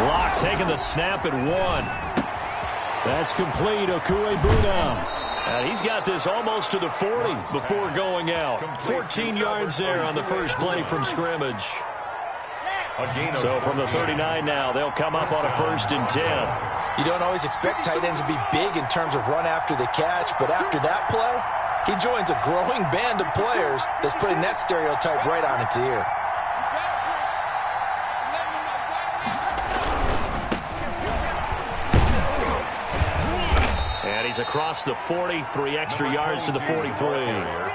Locke taking the snap at 1. That's complete. Okuebuna. And he's got this almost to the 40 before going out. 14 yards there on the first play from scrimmage. So from the 39 now, they'll come up on a 1st and 10. You don't always expect tight ends to be big in terms of run after the catch, but after that play, he joins a growing band of players that's putting that stereotype right on its ear. And he's across the 40, 3 extra yards to the 43.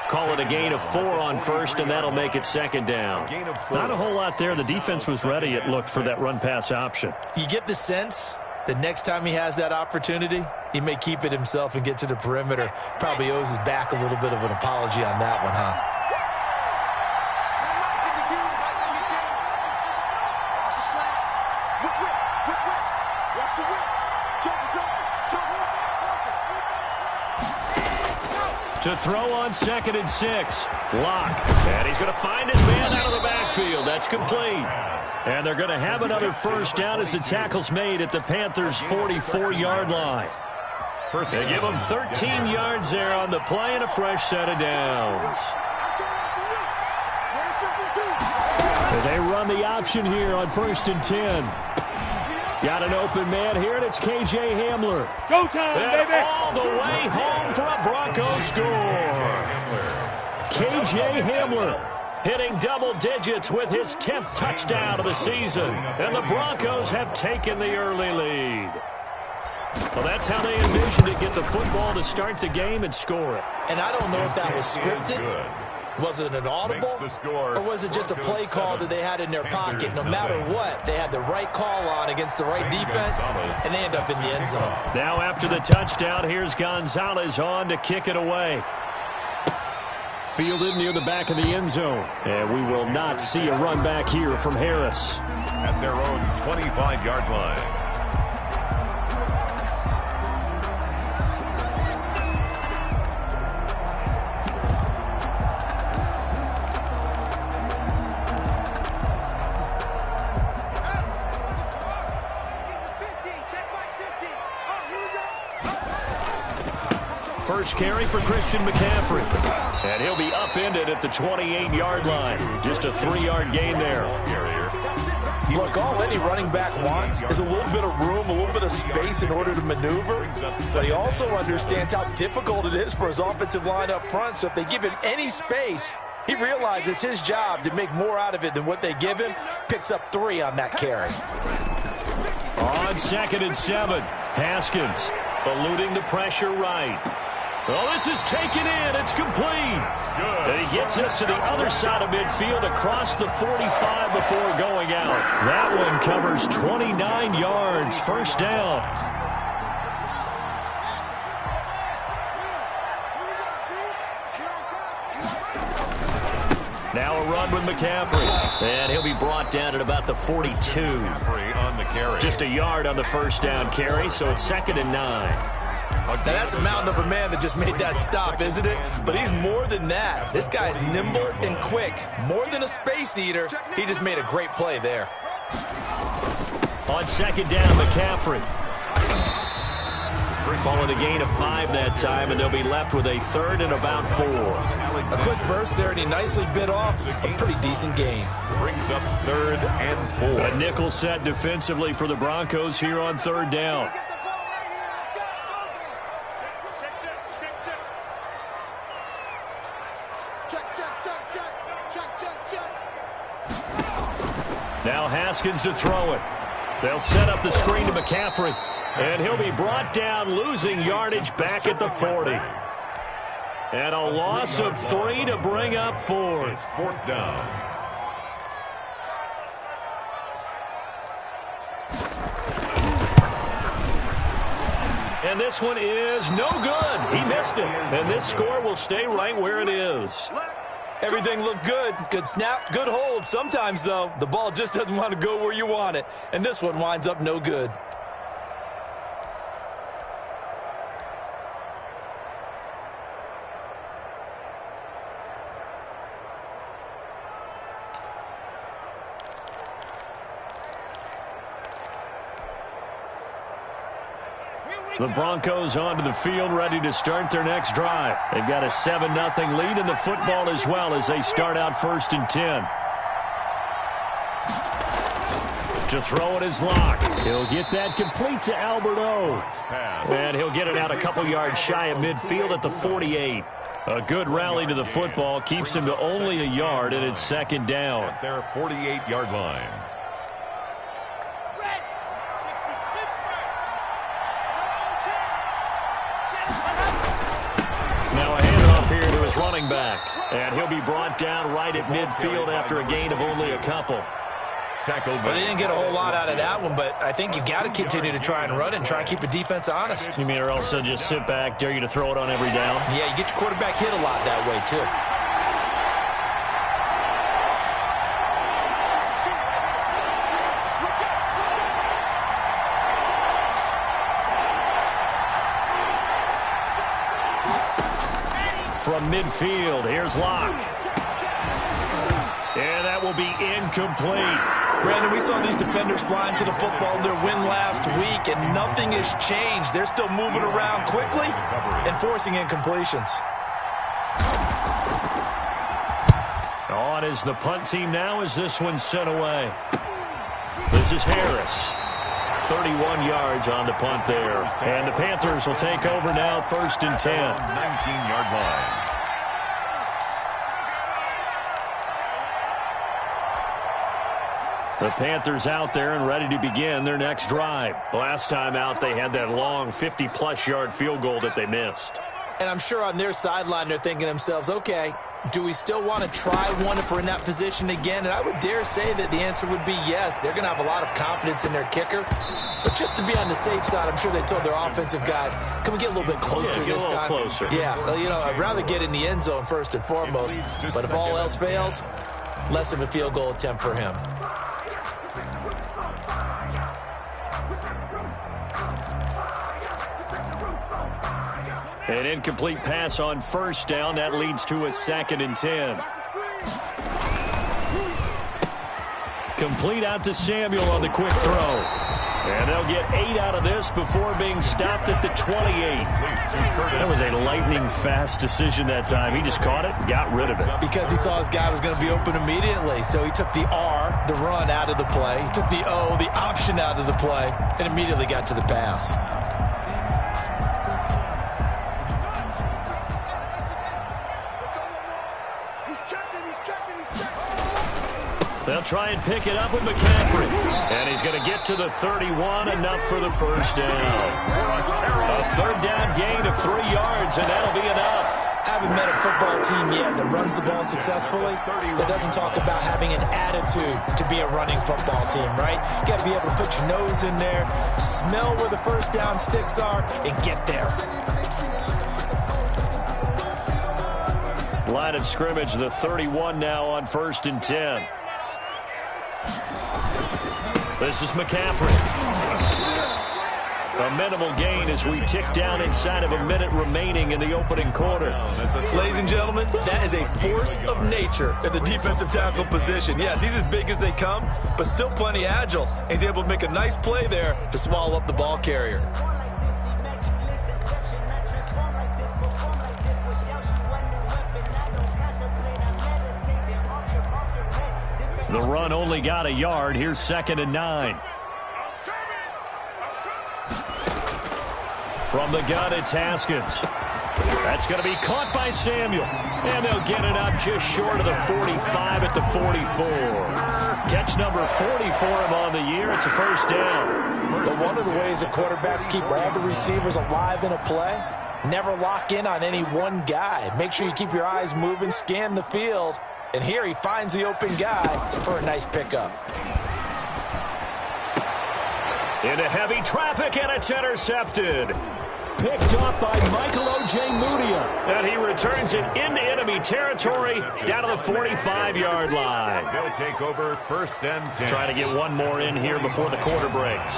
Call it a gain of 4 on 1st, and that'll make it 2nd down. Not a whole lot there. The defense was ready, it looked, for that run-pass option. You get the sense that next time he has that opportunity, he may keep it himself and get to the perimeter. Probably owes his back a little bit of an apology on that one, huh? To throw on 2nd and 6. Locke. And he's going to find his man out of the backfield. That's complete. And they're going to have another 1st down as the tackle's made at the Panthers' 44-yard line. They give him 13 yards there on the play and a fresh set of downs. They run the option here on 1st and 10. Got an open man here, and it's K.J. Hamler. Showtime, baby! All the way home for a Broncos score. K.J. Hamler hitting double digits with his 10th touchdown of the season. And the Broncos have taken the early lead. Well, that's how they envisioned it, get the football to start the game and score it. And I don't know if that was scripted. Was it an audible, or was it just a play call that they had in their pocket? No matter what, they had the right call on against the right defense, and they end up in the end zone. Now after the touchdown, here's Gonzalez on to kick it away. Fielded near the back of the end zone. And we will not see a run back here from Harris. At their own 25-yard line. First carry for Christian McCaffrey. And he'll be upended at the 28-yard line. Just a 3-yard gain there. Look, all any running back wants is a little bit of room, a little bit of space in order to maneuver. But he also understands how difficult it is for his offensive line up front. So if they give him any space, he realizes his job to make more out of it than what they give him. Picks up 3 on that carry. On 2nd and 7, Haskins eluding the pressure right. Oh, this is taken in. It's complete. And he gets us to the other side of midfield across the 45 before going out. That one covers 29 yards. 1st down. Now a run with McCaffrey. And he'll be brought down at about the 42. Just a yard on the 1st down carry, so it's 2nd and 9. Now, that's a mountain of a man that just made that stop, isn't it? But he's more than that. This guy's nimble and quick. More than a space eater. He just made a great play there. On 2nd down, McCaffrey. Calling a gain of 5 that time, and they'll be left with a 3rd and about 4. A quick burst there, and he nicely bit off a pretty decent gain. Brings up 3rd and 4. A nickel set defensively for the Broncos here on 3rd down. Now Haskins to throw it. They'll set up the screen to McCaffrey. And he'll be brought down, losing yardage back at the 40. And a loss of 3 to bring up 4th. 4th down. And this one is no good. He missed it. And this score will stay right where it is. Everything looked good. Good snap, good hold. Sometimes, though, the ball just doesn't want to go where you want it. And this one winds up no good. The Broncos onto the field, ready to start their next drive. They've got a 7-0 lead in the football as well as they start out 1st and 10. To throw it is Locke. He'll get that complete to Alberto. And he'll get it out a couple yards shy of midfield at the 48. A good rally to the football keeps him to only a yard, and it's 2nd down. At their 48-yard line. Now a handoff here to his running back. And he'll be brought down right at midfield after a gain of only a couple. Well, they didn't get a whole lot out of that one, but I think you've got to continue to try and run and try and keep the defense honest. You mean or else they'll just sit back, dare you to throw it on every down? Yeah, you get your quarterback hit a lot that way, too. From midfield, here's Locke. And that will be incomplete. Brandon, we saw these defenders flying to the football in their win last week, and nothing has changed. They're still moving around quickly and forcing incompletions. On is the punt team now as this one's sent away. This is Harris. 31 yards on the punt there. And the Panthers will take over now 1st and 10. 19-yard line. The Panthers out there and ready to begin their next drive. Last time out, they had that long 50-plus yard field goal that they missed. And I'm sure on their sideline they're thinking to themselves, okay, do we still want to try one if we're in that position again? And I would dare say that the answer would be yes. They're going to have a lot of confidence in their kicker. But just to be on the safe side, I'm sure they told their offensive guys, can we get a little bit closer this time? Closer. Yeah, well, you know, I'd rather get in the end zone first and foremost. But if all else fails, less of a field goal attempt for him. An incomplete pass on 1st down. That leads to a 2nd and 10. Complete out to Samuel on the quick throw. And they'll get 8 out of this before being stopped at the 28. That was a lightning-fast decision that time. He just caught it and got rid of it. Because he saw his guy was going to be open immediately. So he took the R, the run, out of the play. He took the O, the option, out of the play, and immediately got to the pass. They'll try and pick it up with McCaffrey. And he's going to get to the 31, enough for the 1st down. A 3rd down gain of 3 yards, and that'll be enough. I haven't met a football team yet that runs the ball successfully that doesn't talk about having an attitude to be a running football team, right? You got to be able to put your nose in there, smell where the 1st down sticks are, and get there. Line of scrimmage, the 31 now on 1st and 10. This is McCaffrey. A minimal gain as we tick down inside of a minute remaining in the opening quarter. Ladies and gentlemen, that is a force of nature at the defensive tackle position. Yes, he's as big as they come, but still plenty agile. He's able to make a nice play there to swallow up the ball carrier. The run only got a yard. Here's 2nd and 9. From the gun, it's Haskins. That's going to be caught by Samuel. And they'll get it up just short of the 45 at the 44. Catch number 40 for him on the year. It's a 1st down. But one of the ways that quarterbacks keep all the receivers alive in a play, never lock in on any one guy. Make sure you keep your eyes moving, scan the field. And here he finds the open guy for a nice pickup. Into heavy traffic, and it's intercepted. Picked up by Michael Ojemudia. And he returns it into enemy territory down to the 45-yard line. They'll take over 1st and 10. Trying to get one more in here before the quarter breaks.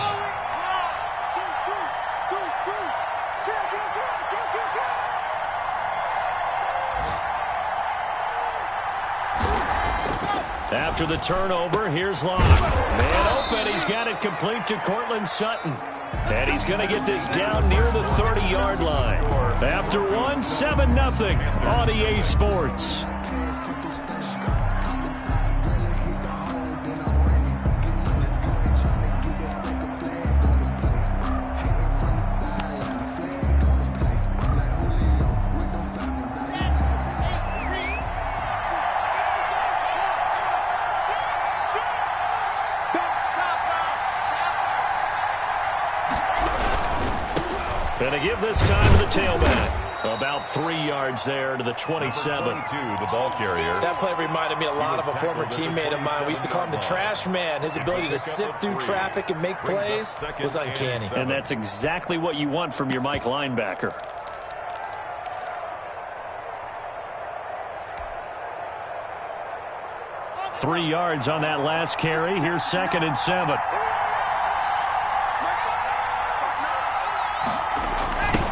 After the turnover, here's Locke. Man open, he's got it complete to Cortland Sutton. And he's going to get this down near the 30-yard line. After one, 7-0 on EA Sports. Going to give this time to the tailback. About 3 yards there to the 27. The ball carrier. That play reminded me a lot of a former teammate of mine. We used to call him the trash man. His ability to sift through traffic and make plays was uncanny. And that's exactly what you want from your Mike linebacker. Three yards on that last carry. Here's 2nd and 7.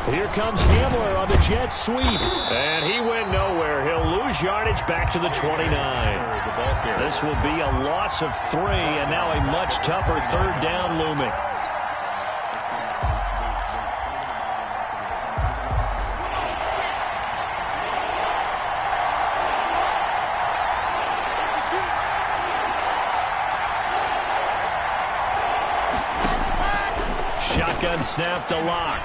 Here comes Hamler on the jet sweep. And he went nowhere. He'll lose yardage back to the 29. This will be a loss of 3, and now a much tougher 3rd down looming. Shotgun snap to Locke.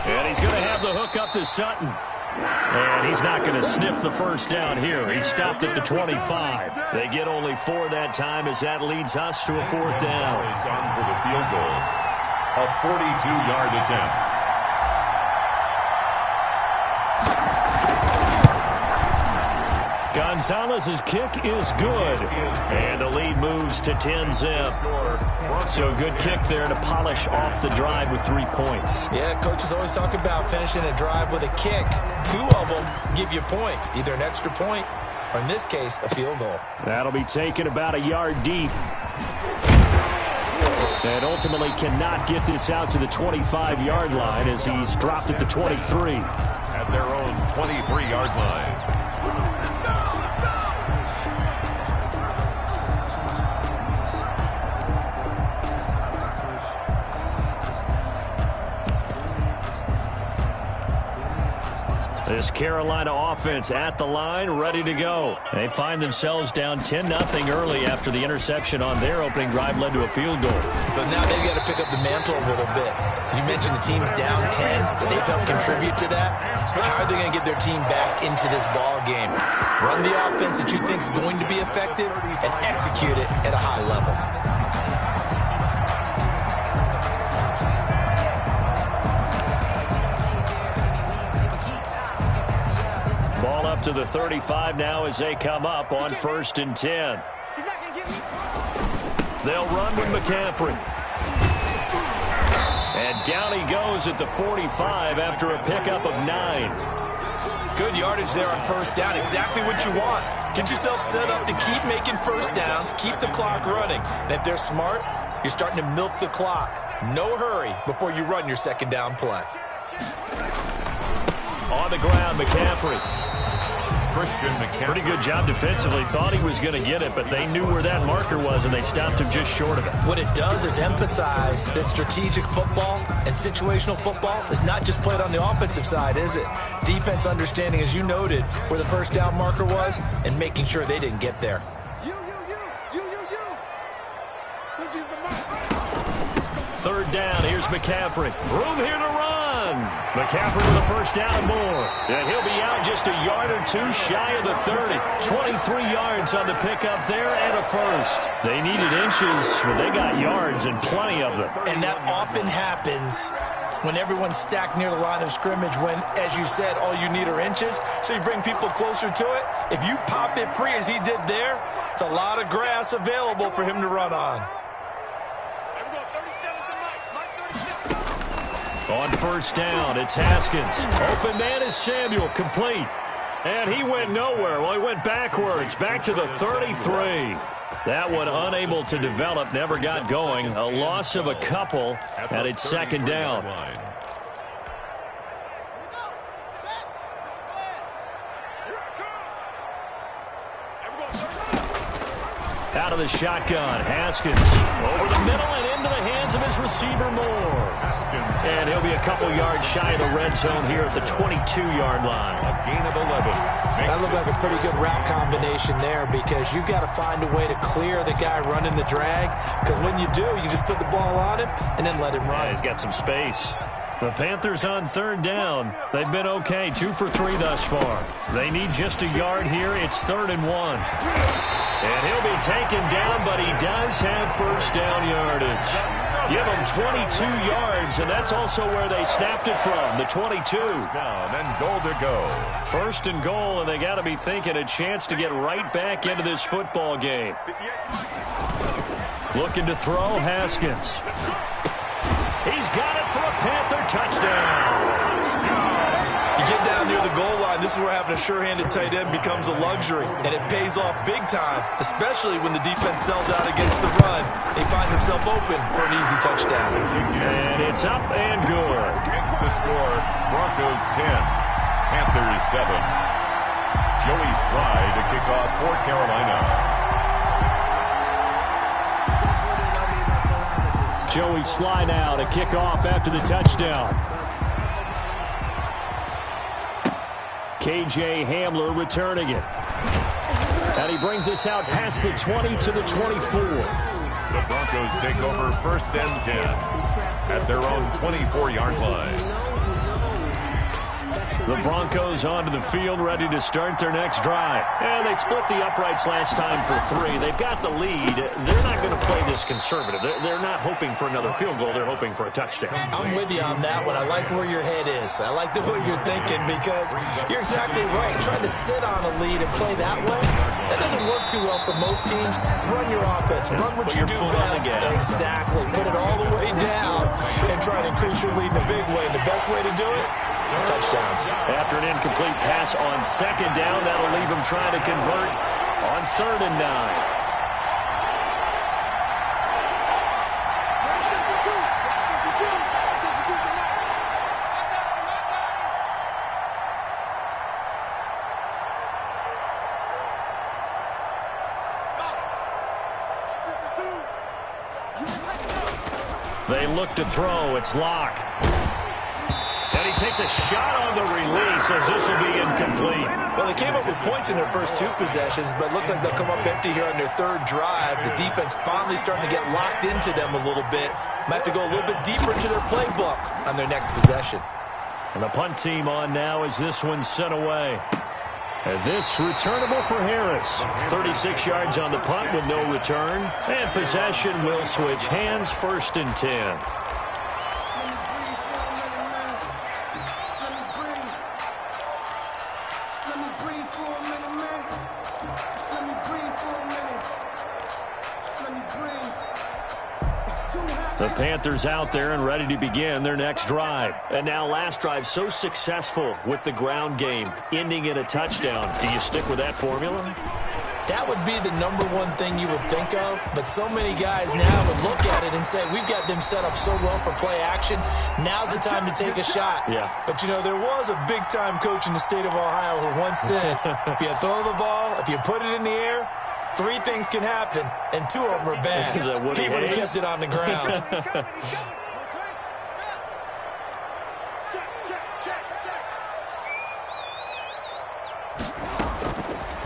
And he's going to have the hook up to Sutton. And he's not going to sniff the first down here. He stopped at the 25. They get only 4 that time as that leads us to a 4th down. On for the field goal. A 42-yard attempt. Gonzalez's kick is good. And the lead moves to 10-zip. So a good kick there to polish off the drive with 3 points. Yeah, coaches always talk about finishing a drive with a kick. 2 of them give you points, either an extra point or, in this case, a field goal. That'll be taken about a yard deep. And ultimately cannot get this out to the 25-yard line as he's dropped at the 23. At their own 23-yard line. This Carolina offense at the line, ready to go. They find themselves down 10-0 early after the interception on their opening drive led to a field goal. So now they've got to pick up the mantle a little bit. You mentioned the team's down 10. They've helped contribute to that. How are they going to get their team back into this ball game? Run the offense that you think is going to be effective and execute it at a high level. Up to the 35 now as they come up on 1st and 10. They'll run with McCaffrey. And down he goes at the 45 after a pickup of 9. Good yardage there on 1st down. Exactly what you want. Get yourself set up to keep making 1st downs, keep the clock running. And if they're smart, you're starting to milk the clock. No hurry before you run your 2nd down play. On the ground, McCaffrey. Pretty good job defensively. Thought he was going to get it, but they knew where that marker was, and they stopped him just short of it. What it does is emphasize that strategic football and situational football is not just played on the offensive side, is it? Defense understanding, as you noted, where the 1st down marker was and making sure they didn't get there. 3rd down, here's McCaffrey. Room here to run. McCaffrey with a 1st down and more. And he'll be out just a yard or 2 shy of the 30. 23 yards on the pickup there and a 1st. They needed inches, but they got yards and plenty of them. And that often happens when everyone's stacked near the line of scrimmage when, as you said, all you need are inches. So you bring people closer to it. If you pop it free as he did there, it's a lot of grass available for him to run on. On 1st down, it's Haskins. Open man is Samuel, complete. And he went nowhere. Well, he went backwards, back to the 33. That one unable to develop, never got going. A loss of a couple, and it's 2nd down. of the shotgun. Haskins over the middle and into the hands of his receiver Moore. And he'll be a couple yards shy of the red zone here at the 22-yard line. A gain of 11. That looked like a pretty good route combination there because you've got to find a way to clear the guy running the drag, because when you do, you just put the ball on him and then let him run. Yeah, he's got some space. The Panthers on third down. They've been okay, 2 for 3 thus far. They need just a yard here. It's 3rd and 1. And he'll be taken down, but he does have first down yardage. Give him 22 yards, and that's also where they snapped it from, the 22. Down and goal to go. 1st and goal, and they got to be thinking a chance to get right back into this football game. Looking to throw, Haskins. He's got it for a Panther touchdown. You get down near the goal line, this is where having a sure-handed tight end becomes a luxury, and it pays off big time, especially when the defense sells out against the run. He finds himself open for an easy touchdown. And it's up and good. It's the score. Broncos 10, Panthers 7. Joey Slye to kick off for Carolina. Joey Slye now to kick off after the touchdown. KJ Hamler returning it. And he brings us out past the 20 to the 24. The Broncos take over 1st and 10 at their own 24-yard line. The Broncos onto the field, ready to start their next drive. And they split the uprights last time for 3. They've got the lead. They're not going to play this conservative. They're not hoping for another field goal. They're hoping for a touchdown. I'm with you on that one. I like where your head is. I like the way you're thinking because you're exactly right. Trying to sit on a lead and play that way, that doesn't work too well for most teams. Run your offense. Run what you do best. Exactly. Put it all the way down and try to increase your lead in a big way. The best way to do it, touchdowns. After an incomplete pass on 2nd down, that'll leave him trying to convert on 3rd and 9. They look to throw. It's Locke. And he takes a shot on the release as this will be incomplete. Well, they came up with points in their first 2 possessions, but it looks like they'll come up empty here on their 3rd drive. The defense finally starting to get locked into them a little bit. Might have to go a little bit deeper into their playbook on their next possession. And the punt team on now as this one's sent away. And this returnable for Harris. 36 yards on the punt with no return. And possession will switch hands, 1st and 10. The Panthers out there and ready to begin their next drive. And now last drive so successful with the ground game, ending in a touchdown. Do you stick with that formula? That would be the #1 thing you would think of, but so many guys now would look at it and say, we've got them set up so well for play action, now's the time to take a shot. Yeah. But, you know, there was a big-time coach in the state of Ohio who once said, if you throw the ball, if you put it in the air, 3 things can happen, and 2 of them are bad. He would have kept it on the ground.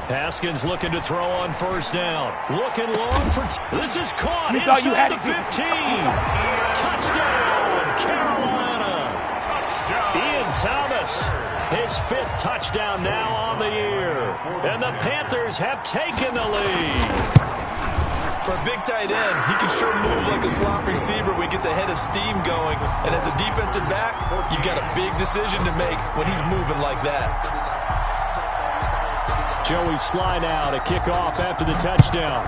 Haskins looking to throw on 1st down. Looking long for... This is caught inside the 15. Touchdown, Carolina. Ian Thomas, his 5th touchdown now on the year. And the Panthers have taken the lead. For a big tight end, he can sure move like a slot receiver when he gets a head of steam going. And as a defensive back, you've got a big decision to make when he's moving like that. Joey Slye now to kick off after the touchdown.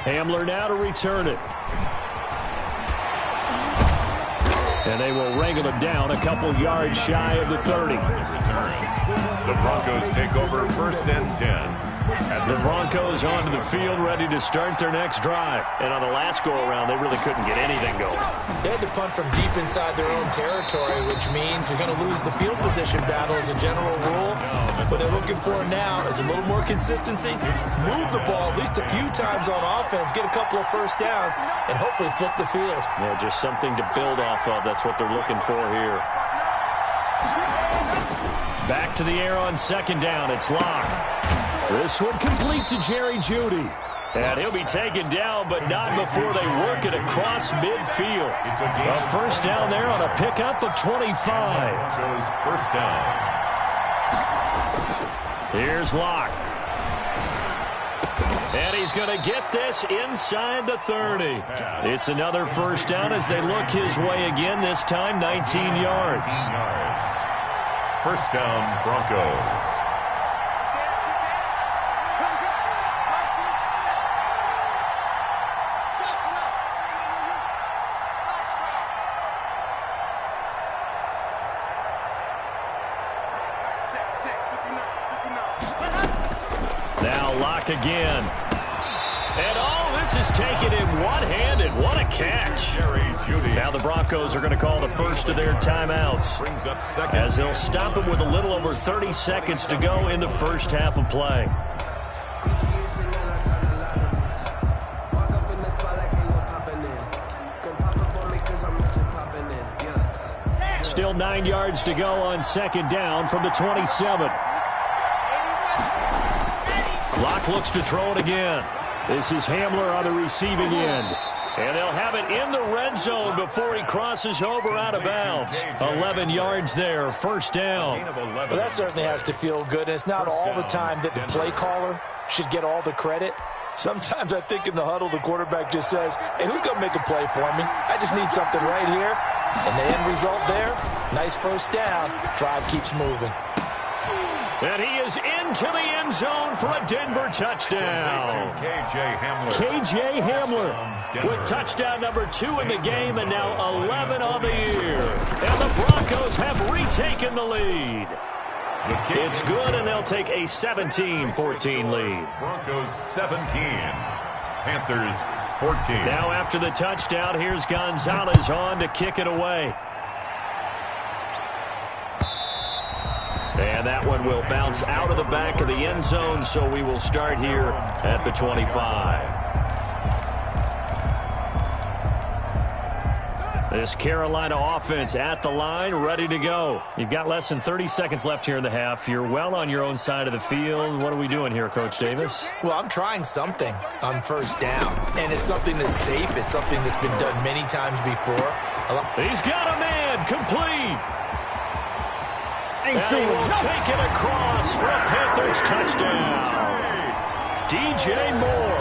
Hamler now to return it. And they will wrangle him down a couple yards shy of the 30. The Broncos take over 1st and 10 The Broncos onto the field, ready to start their next drive. And on the last go-around, they really couldn't get anything going. They had to punt from deep inside their own territory, which means you're going to lose the field position battle as a general rule. What they're looking for now is a little more consistency, move the ball at least a few times on offense, get a couple of first downs, and hopefully flip the field. Yeah, just something to build off of. That's what they're looking for here. Back to the air on second down. It's Locke. This one complete to Jerry Jeudy. And he'll be taken down, but not before they work it across midfield. A first down there on a pickup of 25. First down. Here's Locke. And he's going to get this inside the 30. It's another first down as they look his way again, this time 19 yards. First down, Broncos. Now Locke again. And oh, this is taken in one-handed. What a catch. Now the Broncos are going to call the first of their timeouts as they'll stop him with a little over 30 seconds to go in the first half of play. Still 9 yards to go on second down from the 27. Locke looks to throw it again. This is Hamler on the receiving end. And they'll have it in the red zone before he crosses over out of bounds. 11 yards there, first down. Well, that certainly has to feel good. And it's not all the time that the play caller should get all the credit. Sometimes I think in the huddle, the quarterback just says, hey, who's going to make a play for me? I just need something right here. And the end result there, nice first down. Drive keeps moving. And he is into the end zone for a Denver touchdown. K.J. Hamler with touchdown number 2 in the game and now 11 on the year. And the Broncos have retaken the lead. It's good, and they'll take a 17-14 lead. Broncos 17, Panthers 14. Now after the touchdown, here's Gonzalez on to kick it away. And that one will bounce out of the back of the end zone, so we will start here at the 25. This Carolina offense at the line, ready to go. You've got less than 30 seconds left here in the half. You're well on your own side of the field. What are we doing here, Coach Davis? Well, I'm trying something on first down, and it's something that's safe. It's something that's been done many times before. He's got a man, complete. And he will take it across for a Panthers touchdown. DJ Moore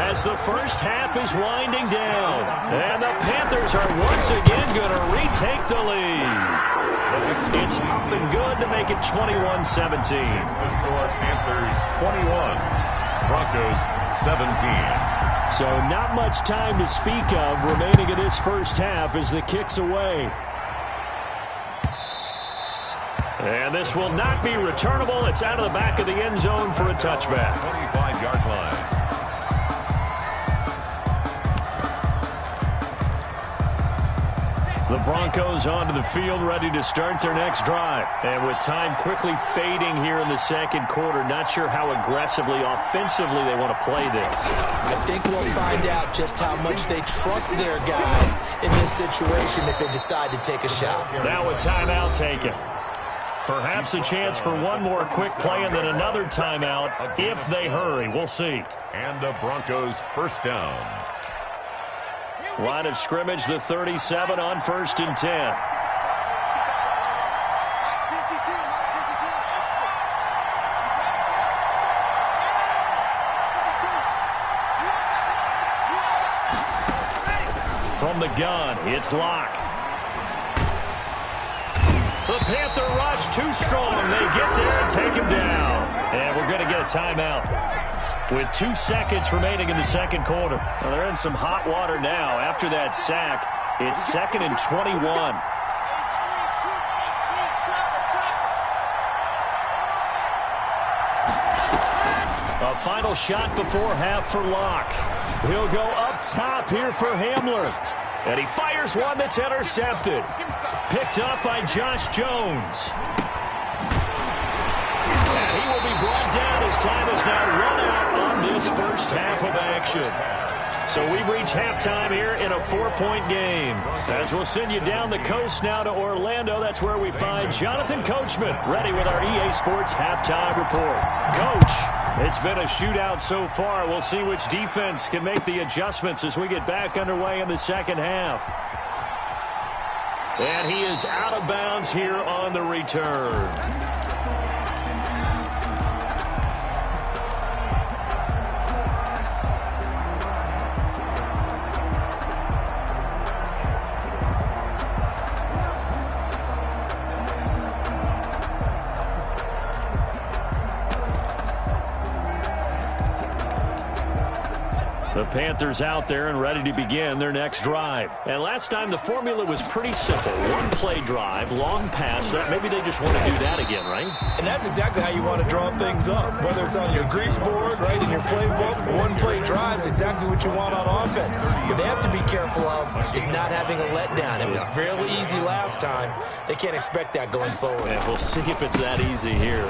as the first half is winding down. And the Panthers are once again going to retake the lead. It's up and good to make it 21-17. The score, Panthers 21, Broncos 17. So not much time to speak of remaining in this first half as the kick's away. And this will not be returnable. It's out of the back of the end zone for a touchback. 25-yard line. The Broncos onto the field, ready to start their next drive. And with time quickly fading here in the second quarter, not sure how aggressively, offensively they want to play this. I think we'll find out just how much they trust their guys in this situation if they decide to take a shot. Now a timeout taken. Perhaps a chance for one more quick play and then another timeout if they hurry. We'll see. And the Broncos first down. Line of scrimmage, the 37 on 1st and 10. From the gun, it's Locke. The Panther rush too strong. They get there and take him down. And we're going to get a timeout with 2 seconds remaining in the second quarter. Well, they're in some hot water now. After that sack, it's 2nd and 21. final shot before half for Locke. He'll go up top here for Hamler. And he fires one that's intercepted. Picked up by Josh Jones. And he will be brought down as time is now run out on this first half of action. So we've reached halftime here in a 4-point game. As we'll send you down the coast now to Orlando, that's where we find Jonathan Coachman ready with our EA Sports halftime report. Coach, it's been a shootout so far. We'll see which defense can make the adjustments as we get back underway in the second half. And he is out of bounds here on the return. The Panthers out there and ready to begin their next drive. And last time the formula was pretty simple. One-play drive, long pass. Maybe they just want to do that again, right? And that's exactly how you want to draw things up. Whether it's on your grease board, right, in your playbook, one-play drive is exactly what you want on offense. What they have to be careful of is not having a letdown. It was fairly easy last time. They can't expect that going forward. And we'll see if it's that easy here.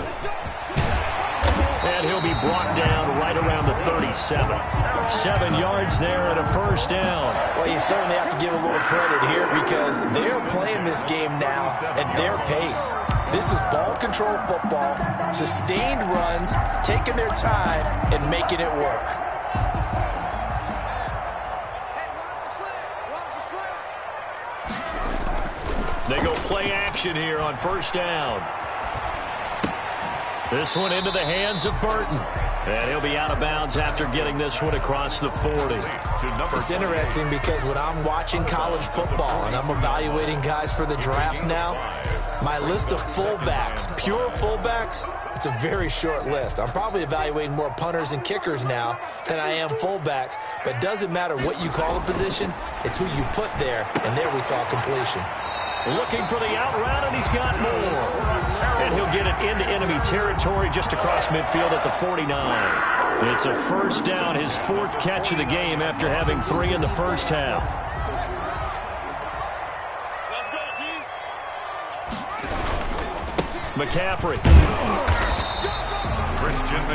And he'll be brought down right around the 37. 7 yards there and a first down. Well, you certainly have to give a little credit here because they're playing this game now at their pace. This is ball control football, sustained runs, taking their time and making it work. They go play action here on first down. This one into the hands of Burton. And he'll be out of bounds after getting this one across the 40. It's interesting because when I'm watching college football and I'm evaluating guys for the draft now, my list of fullbacks, pure fullbacks, it's a very short list. I'm probably evaluating more punters and kickers now than I am fullbacks. But it doesn't matter what you call a position, it's who you put there. And there we saw completion. Looking for the out route, and he's got more. And he'll get it into enemy territory just across midfield at the 49. It's a first down, his 4th catch of the game after having 3 in the first half. McCaffrey.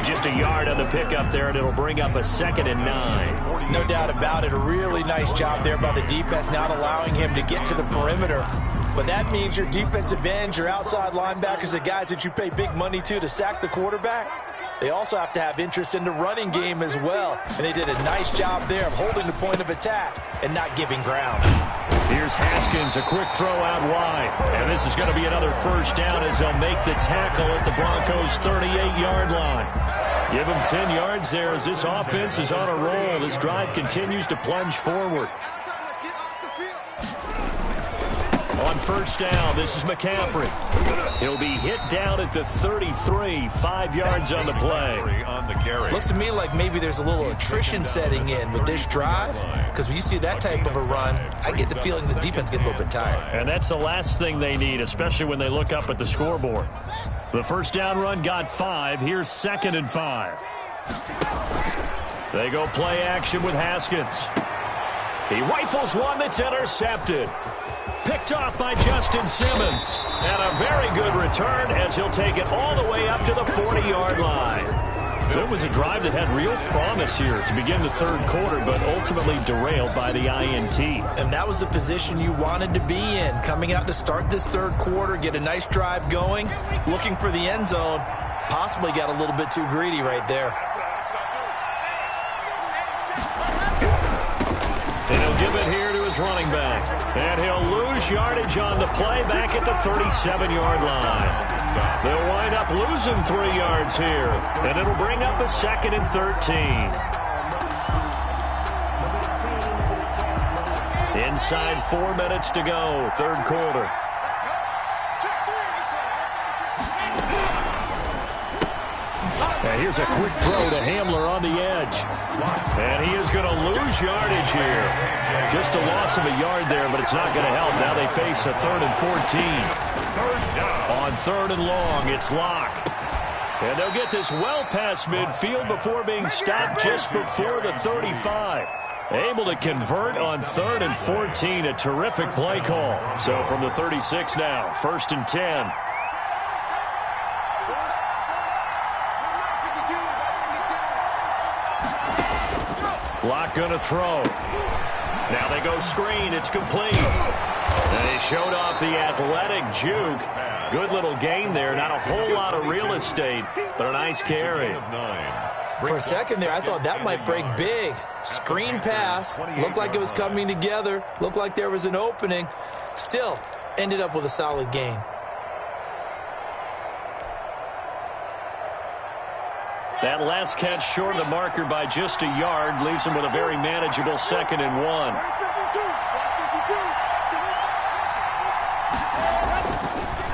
Just a yard on the pickup there, and it'll bring up a 2nd and 9. No doubt about it. A really nice job there by the defense, not allowing him to get to the perimeter. But that means your defensive ends, your outside linebackers, the guys that you pay big money to sack the quarterback, they also have to have interest in the running game as well. And they did a nice job there of holding the point of attack and not giving ground. Here's Haskins, a quick throw out wide. And this is going to be another first down as they'll make the tackle at the Broncos' 38-yard line. Give them 10 yards there as this offense is on a roll. This drive continues to plunge forward. On first down, this is McCaffrey. He'll be hit down at the 33, 5 yards on the play. Looks to me like maybe there's a little attrition setting in with this drive, because when you see that type of a run, I get the feeling the defense gets a little bit tired. And that's the last thing they need, especially when they look up at the scoreboard. The first down run got 5. Here's 2nd and 5. They go play action with Haskins. He rifles one that's intercepted. Picked off by Justin Simmons. And a very good return as he'll take it all the way up to the 40-yard line. So it was a drive that had real promise here to begin the third quarter, but ultimately derailed by the INT. And that was the position you wanted to be in, coming out to start this third quarter, get a nice drive going, looking for the end zone. Possibly got a little bit too greedy right there. And he'll give it here to his running back. And he'll lose yardage on the play back at the 37-yard line. They'll wind up losing 3 yards here. And it'll bring up a 2nd and 13. Inside 4 minutes to go, third quarter. And here's a quick throw to Hamler on the edge. And he is going to lose yardage here. Just a loss of a yard there, but it's not going to help. Now they face a 3rd and 14. On 3rd and long, it's Locke. And they'll get this well past midfield before being stopped just before the 35. Able to convert on 3rd and 14. A terrific play call. So from the 36 now, 1st and 10. Lock going to throw. Now they go screen. It's complete. They showed off the athletic juke. Good little gain there. Not a whole lot of real estate, but a nice carry. For a second there, I thought that might break big. Screen pass. Looked like it was coming together. Looked like there was an opening. Still, ended up with a solid gain. That last catch short of the marker by just a yard leaves him with a very manageable 2nd and 1.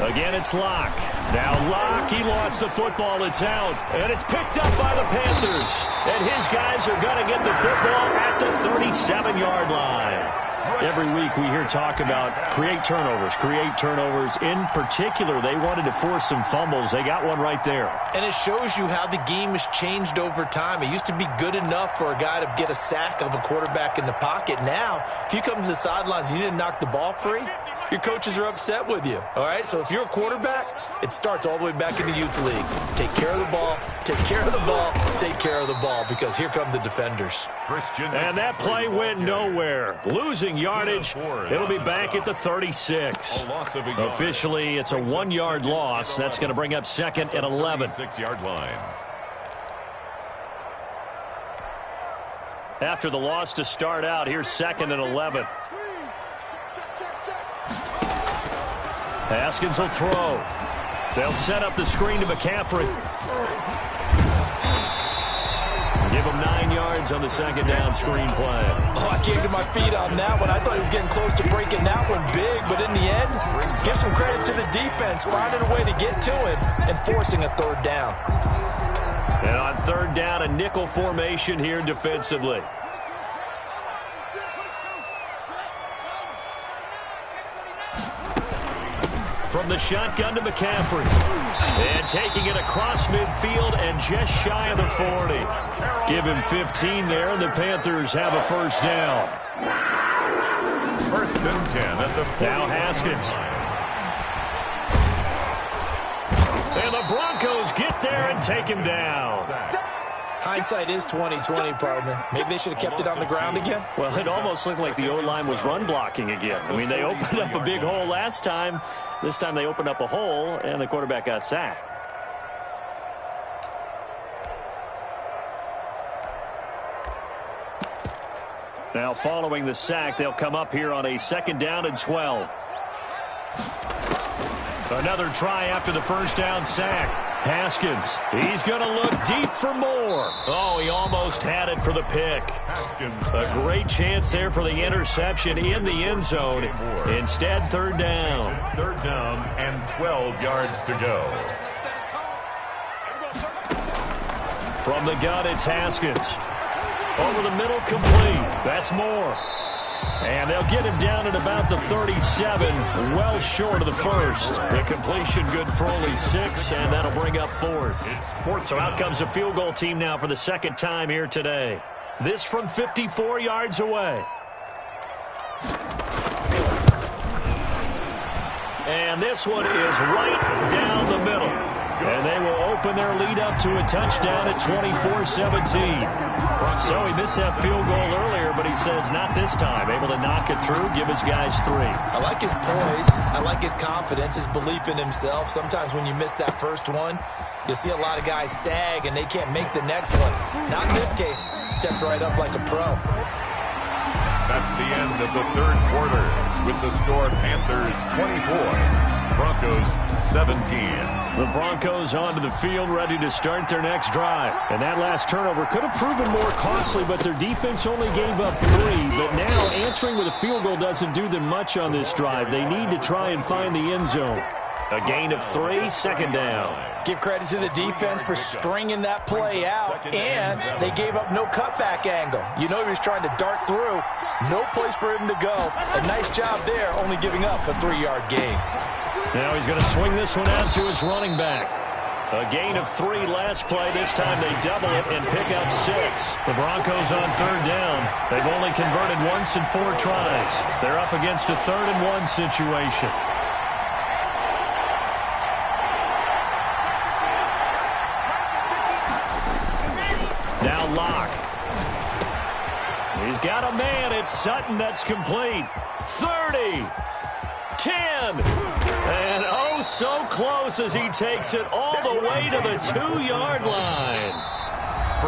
Again, it's Locke. Now Locke, he lost the football. It's out. And it's picked up by the Panthers. And his guys are going to get the football at the 37-yard line. Every week we hear talk about create turnovers. In particular, they wanted to force some fumbles. They got one right there. And it shows you how the game has changed over time. It used to be good enough for a guy to get a sack of a quarterback in the pocket. Now, if you come to the sidelines and you didn't knock the ball free, your coaches are upset with you. All right, so if you're a quarterback, it starts all the way back in the youth leagues. Take care of the ball, take care of the ball, take care of the ball, because here come the defenders. And that play went nowhere. Losing yardage. It'll be back at the 36. Officially, it's a 1-yard loss. That's going to bring up 2nd and 11. 6-yard line. After the loss to start out, here's 2nd and 11. Haskins will throw. They'll set up the screen to McCaffrey. Give him 9 yards on the 2nd down screen play. Oh, I can't get my feet on that one. I thought he was getting close to breaking that one big, but in the end, give some credit to the defense, finding a way to get to it and forcing a 3rd down. And on 3rd down, a nickel formation here defensively. From the shotgun to McCaffrey. And taking it across midfield and just shy of the 40. Give him 15 there, and the Panthers have a 1st down. 1st and 10 at the 40. Now Haskins. And the Broncos get there and take him down. Hindsight is 20/20, partner. Maybe they should have kept it on the ground again. Well, it almost looked like the O-line was run blocking again. I mean, they opened up a big hole last time. This time they opened up a hole, and the quarterback got sacked. Now, following the sack, they'll come up here on a 2nd down and 12. Another try after the 1st down sack. Haskins, he's going to look deep for more. Oh, he almost had it for the pick. Haskins. A great chance there for the interception in the end zone. Instead, 3rd down. 3rd down and 12 yards to go. From the gun, it's Haskins. Over the middle, complete. That's more. And they'll get him down at about the 37, well short of the 1st. The completion good for only 6, and that'll bring up 4th. So out comes a field goal team now for the 2nd time here today. This from 54 yards away. And this one is right down the middle. And they will open their lead up to a touchdown at 24-17. So he missed that field goal earlier, but he says not this time. Able to knock it through, give his guys 3. I like his poise. I like his confidence, his belief in himself. Sometimes when you miss that first one, you'll see a lot of guys sag and they can't make the next one. Not in this case. Stepped right up like a pro. That's the end of the 3rd quarter with the score Panthers 24. Broncos 17. The Broncos onto the field, ready to start their next drive. And that last turnover could have proven more costly, but their defense only gave up 3. But now answering with a field goal doesn't do them much on this drive. They need to try and find the end zone. A gain of 3, 2nd down. Give credit to the defense for stringing that play out, and they gave up no cutback angle. You know he was trying to dart through. No place for him to go. A nice job there, only giving up a 3-yard gain. Now he's going to swing this one out to his running back. A gain of 3 last play. This time they double it and pick up 6. The Broncos on 3rd down. They've only converted once in 4 tries. They're up against a 3rd and 1 situation. Now Locke. He's got a man. It's Sutton that's complete. 30. 10. And oh, so close as he takes it all the way to the 2-yard line.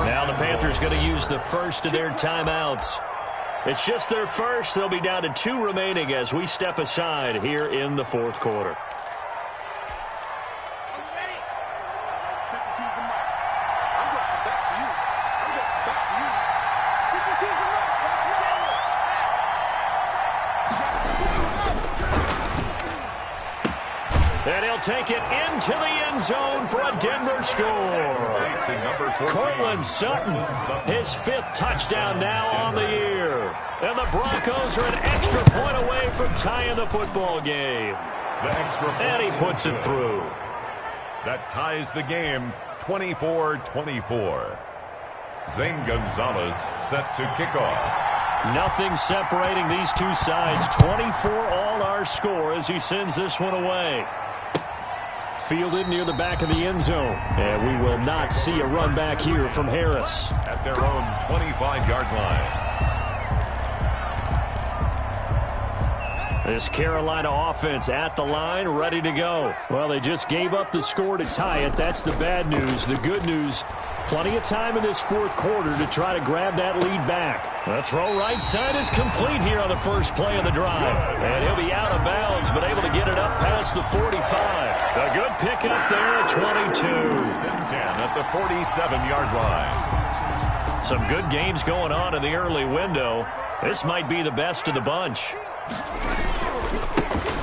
Now the Panthers going to use the first of their timeouts. It's just their first. They'll be down to 2 remaining as we step aside here in the 4th quarter. And he'll take it into the end zone for a Denver score. Cortland Sutton, his 5th touchdown now on the year. And the Broncos are an extra point away from tying the football game. And he puts it through. That ties the game 24-24. Zane Gonzalez set to kick off. Nothing separating these two sides. 24 all our score as he sends this one away. Fielded near the back of the end zone. And we will not see a run back here from Harris. At their own 25-yard line. This Carolina offense at the line, ready to go. Well, they just gave up the score to tie it. That's the bad news. The good news, plenty of time in this 4th quarter to try to grab that lead back. The throw right side is complete here on the first play of the drive. And he'll be out of bounds, but able to get it up past the 45. A good pickup there at 22. 10 at the 47-yard line. Some good games going on in the early window. This might be the best of the bunch.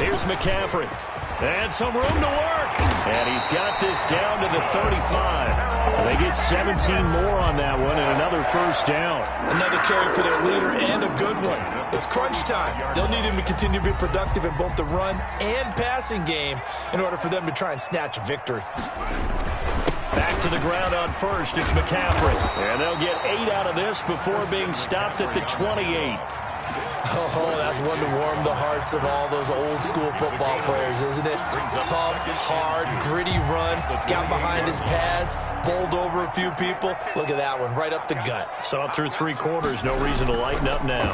Here's McCaffrey. And some room to work. And he's got this down to the 35. They get 17 more on that one and another first down. Another carry for their leader and a good one. It's crunch time. They'll need him to continue to be productive in both the run and passing game in order for them to try and snatch a victory. Back to the ground on first. It's McCaffrey. And they'll get 8 out of this before being stopped at the 28. Oh, that's one to warm the hearts of all those old school football players, isn't it? Tough, hard, gritty run, got behind his pads, bowled over a few people. Look at that one, right up the gut. So up through 3 quarters, no reason to lighten up now.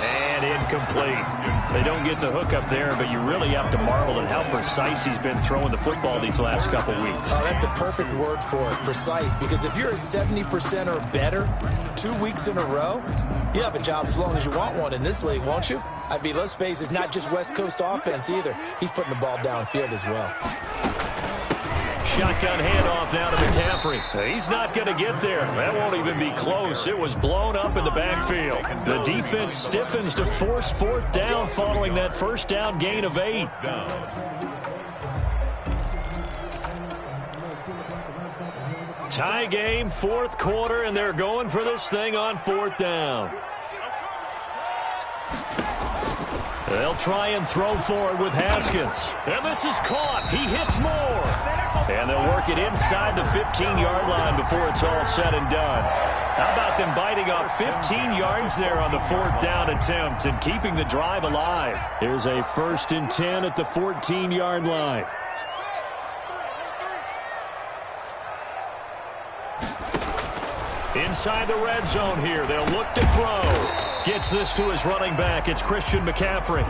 And incomplete. They don't get the hook up there, but you really have to marvel at how precise he's been throwing the football these last couple weeks. Oh, that's the perfect word for it, precise, because if you're at 70% or better 2 weeks in a row, you have a job as long as you want one in this league, won't you? I mean, let's face it, it's not just West Coast offense either. He's putting the ball downfield as well. Shotgun handoff now to McCaffrey. He's not going to get there. That won't even be close. It was blown up in the backfield. The defense stiffens to force 4th down following that first down gain of 8. Tie game, 4th quarter, and they're going for this thing on 4th down. They'll try and throw forward with Haskins. And this is caught. He hits more. And they'll work it inside the 15-yard line before it's all said and done. How about them biting off 15 yards there on the 4th down attempt and keeping the drive alive? Here's a 1st and 10 at the 14-yard line. Inside the red zone here. They'll look to throw. Gets this to his running back. It's Christian McCaffrey.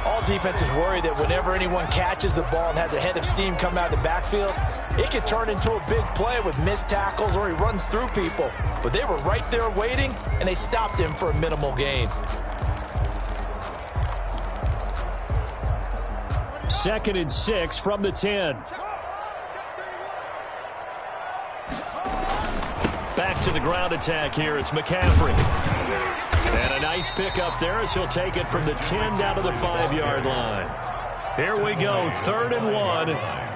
All defenses worry that whenever anyone catches the ball and has a head of steam come out of the backfield, it could turn into a big play with missed tackles or he runs through people. But they were right there waiting, and they stopped him for a minimal gain. 2nd and 6 from the 10. Back to the ground attack here. It's McCaffrey. And a nice pickup there as he'll take it from the 10 down to the 5-yard line. Here we go, 3rd and 1.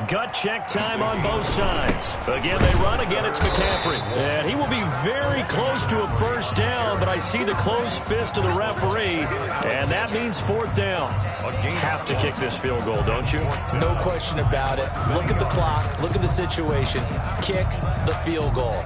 Gut check time on both sides. Again, they run. Again, it's McCaffrey. And he will be very close to a first down, but I see the closed fist of the referee, and that means fourth down. Have to kick this field goal, don't you? No question about it. Look at the clock. Look at the situation. Kick the field goal.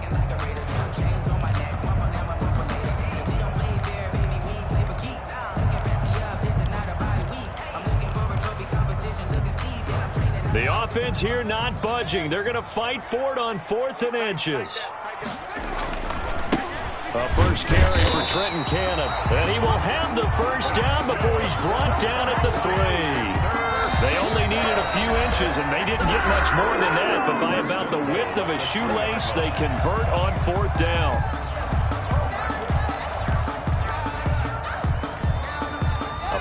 The offense here not budging. They're going to fight for it on 4th and inches. A first carry for Trenton Cannon. And he will have the first down before he's brought down at the 3. They only needed a few inches, and they didn't get much more than that. But by about the width of a shoelace, they convert on 4th down.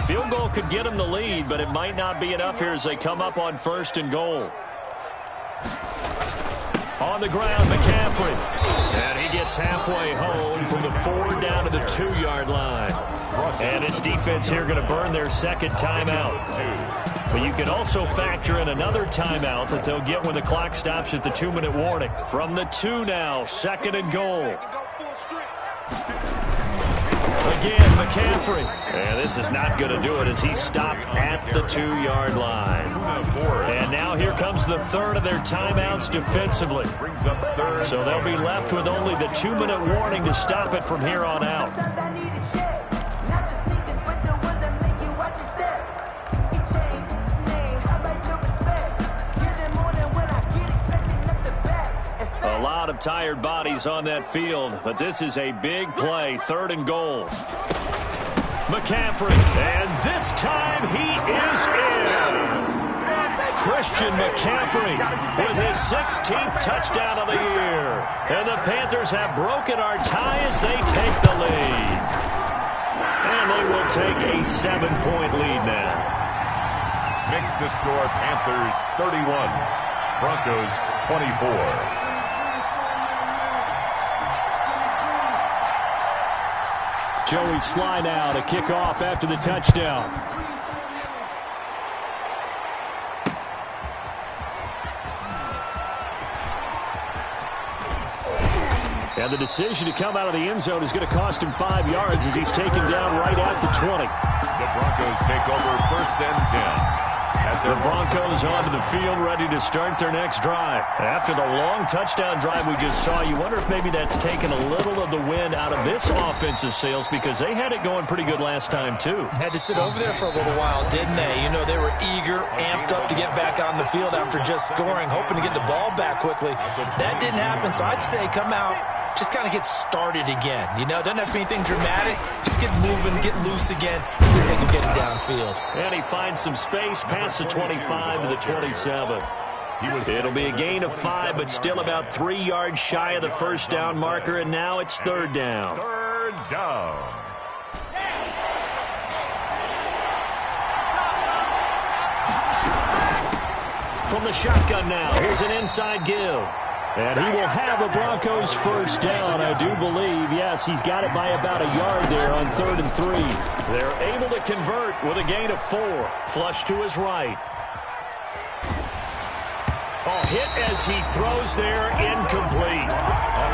Field goal could get them the lead, but it might not be enough here as they come up on 1st and goal. On the ground, McCaffrey. And he gets halfway home from the 4 down to the 2-yard line. And this defense here going to burn their second timeout. But you can also factor in another timeout that they'll get when the clock stops at the 2-minute warning. From the 2 now, 2nd and goal. Again, McCaffrey. And this is not going to do it as he stopped at the 2-yard line. And now here comes the 3rd of their timeouts defensively. So they'll be left with only the 2-minute warning to stop it from here on out. A lot of tired bodies on that field, but this is a big play, 3rd and goal. McCaffrey, and this time he is in. Christian McCaffrey with his 16th touchdown of the year. And the Panthers have broken our tie as they take the lead. And they will take a 7-point lead now. Makes the score Panthers 31, Broncos 24. Joey Sly now to kick off after the touchdown. And the decision to come out of the end zone is going to cost him 5 yards as he's taken down right at the 20. The Broncos take over 1st and 10. The Broncos onto the field ready to start their next drive. After the long touchdown drive we just saw, you wonder if maybe that's taken a little of the wind out of this offense's sails because they had it going pretty good last time too. Had to sit over there for a little while, didn't they? You know, they were eager, amped up to get back on the field after just scoring, hoping to get the ball back quickly. That didn't happen, so I'd say come out, just kind of get started again. You know, doesn't have to be anything dramatic. Just get moving, get loose again, see if they can get it downfield. And he finds some space past the 25 to the 27. It'll be a gain of 5, but still about 3 yards shy of the first down marker, and now it's 3rd down. 3rd down. From the shotgun now, here's an inside give. And he will have a Broncos first down, I do believe. Yes, he's got it by about a yard there on 3rd and 3. They're able to convert with a gain of 4. Flush to his right. Oh, hit as he throws there, incomplete.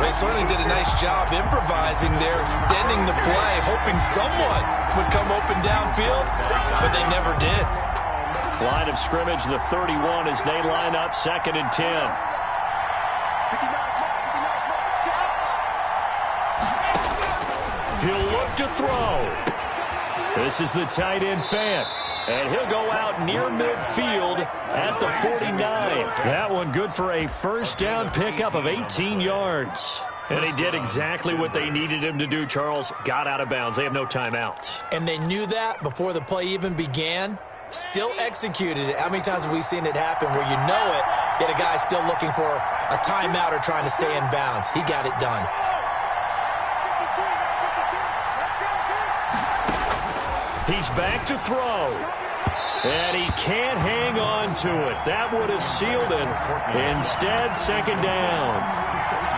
They certainly did a nice job improvising there, extending the play, hoping someone would come open downfield, but they never did. Line of scrimmage, the 31 as they line up 2nd and 10. He'll look to throw. This is the tight end Fant. And he'll go out near midfield at the 49. That one good for a first down pickup of 18 yards. And he did exactly what they needed him to do, Charles. Got out of bounds. They have no timeouts. And they knew that before the play even began. Still executed it. How many times have we seen it happen where you know it, yet a guy's still looking for a timeout or trying to stay in bounds? He got it done. He's back to throw. And he can't hang on to it. That would have sealed it. Instead, 2nd down.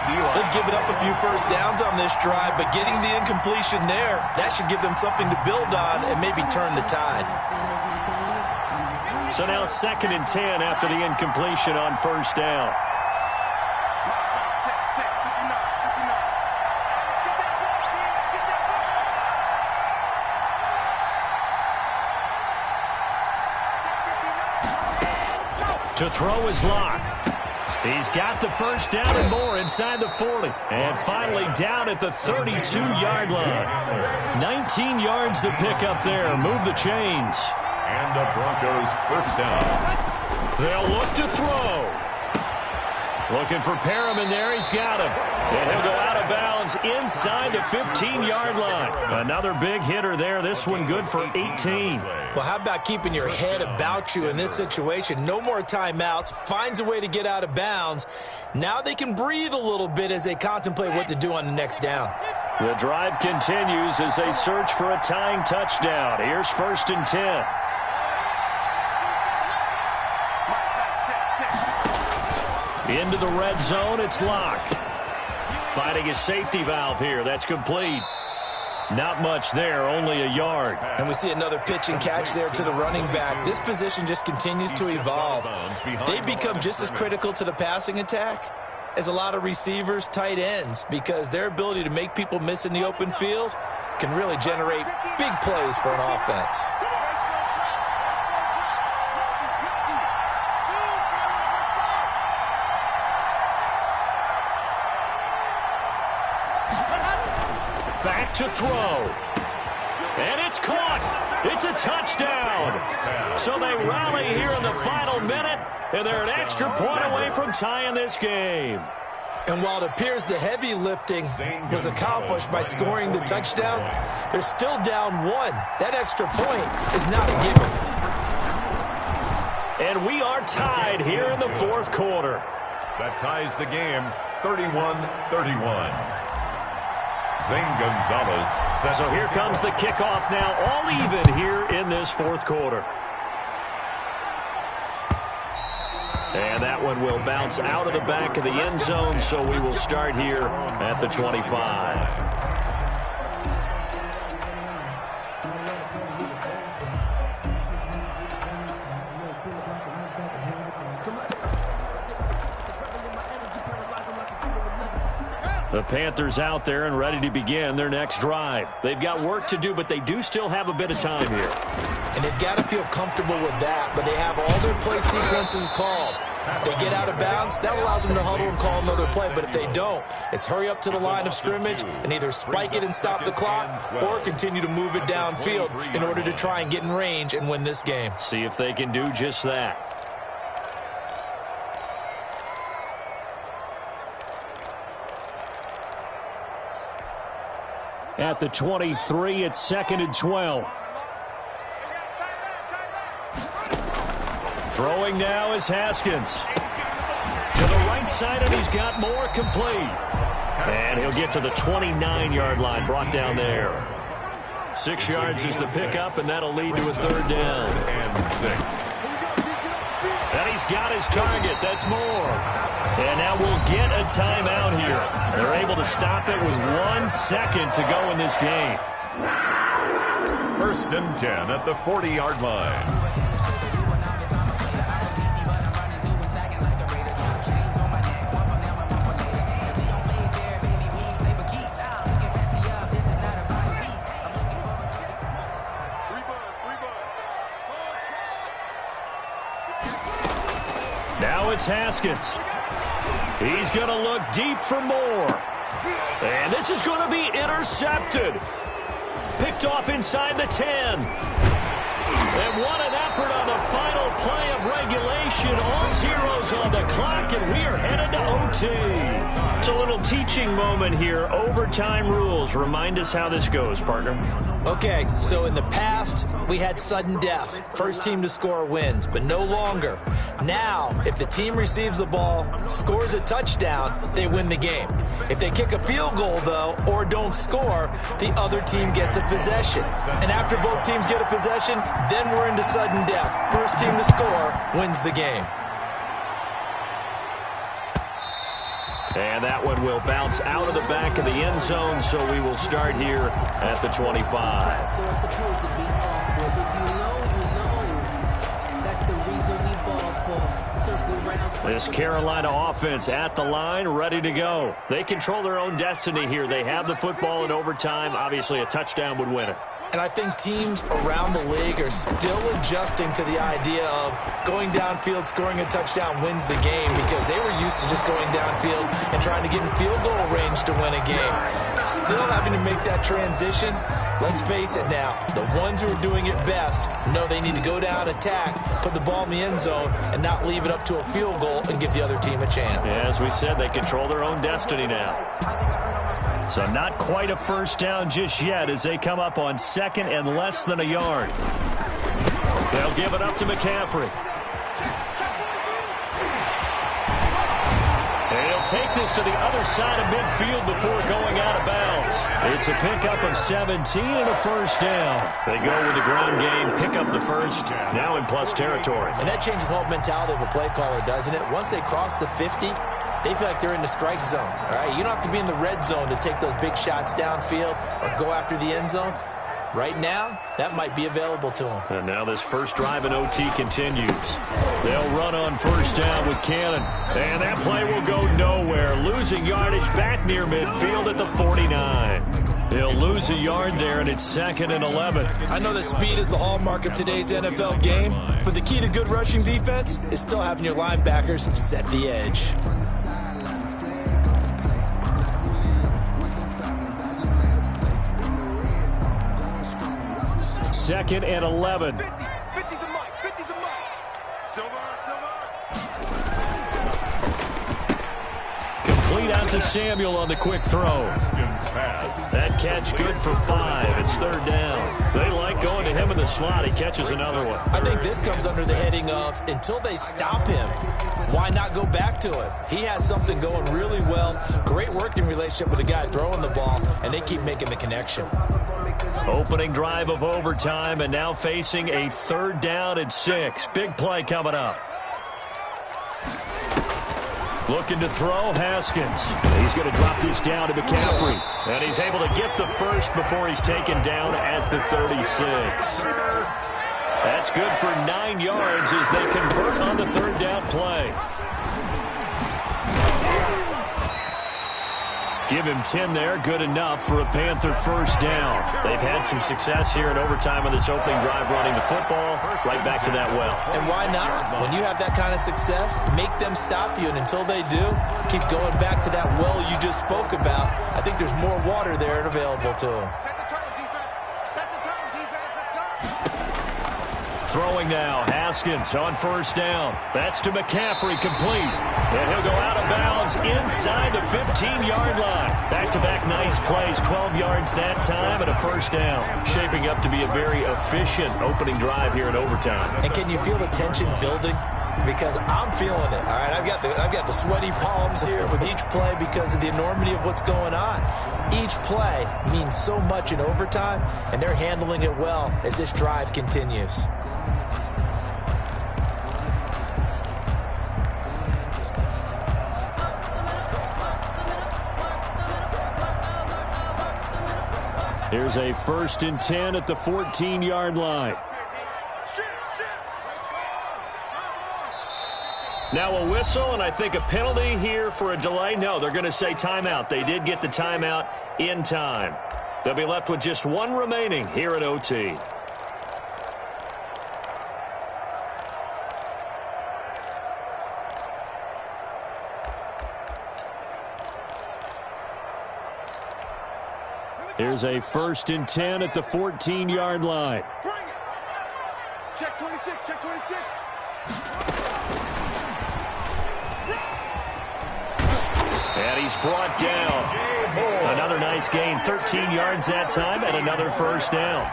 They've given up a few first downs on this drive, but getting the incompletion there, that should give them something to build on and maybe turn the tide. So now 2nd and 10 after the incompletion on first down. To throw is Locke. He's got the first down and more inside the 40. And finally down at the 32-yard line. 19 yards to pick up there. Move the chains. And the Broncos first down. They'll look to throw. Looking for Perriman there. He's got him. And he'll go out of bounds inside the 15-yard line. Another big hitter there. This one good for 18. Well, how about keeping your head about you in this situation? No more timeouts. Finds a way to get out of bounds. Now they can breathe a little bit as they contemplate what to do on the next down. The drive continues as they search for a tying touchdown. Here's 1st and 10. Into the red zone, it's Locke. Finding a safety valve here. That's complete. Not much there, only a yard. And we see another pitch and catch there to the running back. This position just continues to evolve. They become just as critical to the passing attack as a lot of receivers, tight ends, because their ability to make people miss in the open field can really generate big plays for an offense. Back to throw. And it's caught. It's a touchdown. So they rally here in the final minute, and they're an extra point away from tying this game. And while it appears the heavy lifting was accomplished by scoring the touchdown, they're still down 1. That extra point is not a given. And we are tied here in the 4th quarter. That ties the game 31-31. Zane Gonzalez. So here comes the kickoff now, all even here in this 4th quarter. And that one will bounce out of the back of the end zone, so we will start here at the 25. The Panthers out there and ready to begin their next drive. They've got work to do, but they do still have a bit of time here. And they've got to feel comfortable with that, but they have all their play sequences called. If they get out of bounds, that allows them to huddle and call another play. But if they don't, it's hurry up to the line of scrimmage and either spike it and stop the clock or continue to move it downfield in order to try and get in range and win this game. See if they can do just that. At the 23, it's 2nd and 12. Throwing now is Haskins. To the right side, and he's got more complete. And he'll get to the 29-yard line, brought down there. 6 yards is the pickup, and that'll lead to a 3rd down. And 6. And he's got his target. That's more. And now we'll get a timeout here. They're able to stop it with 1 second to go in this game. 1st and 10 at the 40-yard line. Now it's Haskins. He's going to look deep for more. And this is going to be intercepted. Picked off inside the 10. And what an effort on the final play of regulation. All zeros on the clock, and we are headed to OT. It's a little teaching moment here. Overtime rules. Remind us how this goes, partner. Okay, so in the past, we had sudden death. First team to score wins, but no longer. Now, if the team receives the ball, scores a touchdown, they win the game. If they kick a field goal, though, or don't score, the other team gets a possession. And after both teams get a possession, then we're into sudden death. First team to score wins the game. And that one will bounce out of the back of the end zone, so we will start here at the 25. This Carolina offense at the line, ready to go. They control their own destiny here. They have the football in overtime. Obviously, a touchdown would win it. And I think teams around the league are still adjusting to the idea of going downfield, scoring a touchdown wins the game, because they were used to just going downfield and trying to get in field goal range to win a game. Still having to make that transition. Let's face it now, the ones who are doing it best know they need to go down, attack, put the ball in the end zone, and not leave it up to a field goal and give the other team a chance. Yeah, as we said, they control their own destiny now. So not quite a first down just yet as they come up on second and less than a yard. They'll give it up to McCaffrey. He'll take this to the other side of midfield before going out of bounds. It's a pickup of 17 and a first down. They go with the ground game, pick up the first, now in plus territory. And that changes the whole mentality of a play caller, doesn't it? Once they cross the 50, they feel like they're in the strike zone. All right, you don't have to be in the red zone to take those big shots downfield or go after the end zone. Right now, that might be available to them. And now this first drive in OT continues. They'll run on first down with Cannon. And that play will go nowhere. Losing yardage back near midfield at the 49. They'll lose a yard there, and it's second and 11. I know that speed is the hallmark of today's NFL game, but the key to good rushing defense is still having your linebackers set the edge. Second and 11. 50 the mic, 50 the mic. Silver. Complete out to Samuel on the quick throw. That catch good for 5. It's third down. They like going to him in the slot. He catches another one. I think this comes under the heading of until they stop him, why not go back to it? He has something going really well. Great working relationship with the guy throwing the ball, and they keep making the connection. Opening drive of overtime, and now facing a third down and 6. Big play coming up. Looking to throw, Haskins. He's going to drop this down to McCaffrey. And he's able to get the first before he's taken down at the 36. That's good for 9 yards as they convert on the third down play. Give him 10 there, good enough for a Panther first down. They've had some success here in overtime on this opening drive running the football. Right back to that well. And why not? When you have that kind of success, make them stop you. And until they do, keep going back to that well you just spoke about. I think there's more water there available to them. Set the tone, defense. Set the tone, defense. Let's go. Throwing now, Haskins on first down. That's to McCaffrey, complete. And he'll go out of bounds inside the 15-yard line. Back-to-back nice plays, 12 yards that time and a first down. Shaping up to be a very efficient opening drive here in overtime. And can you feel the tension building? Because I'm feeling it. All right, I've got the sweaty palms here with each play because of the enormity of what's going on. Each play means so much in overtime, and they're handling it well as this drive continues. Here's a 1st and 10 at the 14-yard line. Now a whistle, and I think a penalty here for a delay. No, they're going to say timeout. They did get the timeout in time. They'll be left with just one remaining here at OT. Here's a 1st and 10 at the 14-yard line. Bring it. Check 26, check 26. And he's brought down. Another nice gain, 13 yards that time, and another first down.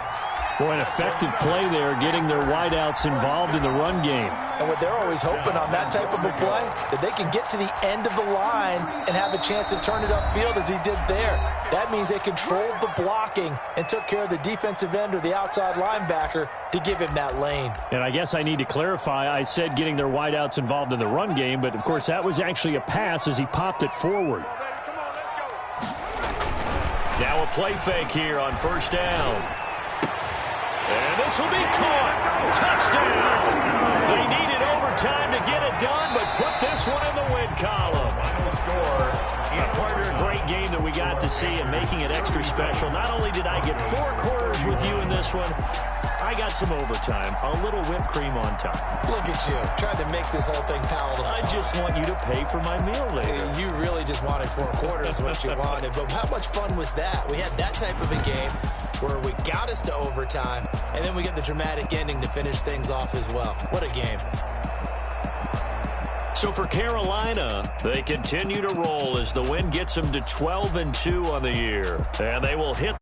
Boy, an effective play there, getting their wideouts involved in the run game. And what they're always hoping on that type of a play, that they can get to the end of the line and have a chance to turn it upfield as he did there. That means they controlled the blocking and took care of the defensive end or the outside linebacker to give him that lane. And I guess I need to clarify, I said getting their wideouts involved in the run game, but of course that was actually a pass as he popped it forward. Now a play fake here on first down. And this will be caught. Touchdown. They needed overtime to get it done, but put this this one in the win column. Final score. Partner, a great game that we got to see and making it extra special. Not only did I get 4 quarters with you in this one, I got some overtime, a little whipped cream on top. Look at you, trying to make this whole thing palatable. I just want you to pay for my meal later. You really just wanted 4 quarters what you wanted, but how much fun was that? We had that type of a game where we got us to overtime, and then we get the dramatic ending to finish things off as well. What a game. So for Carolina, they continue to roll as the win gets them to 12-2 on the year, and they will hit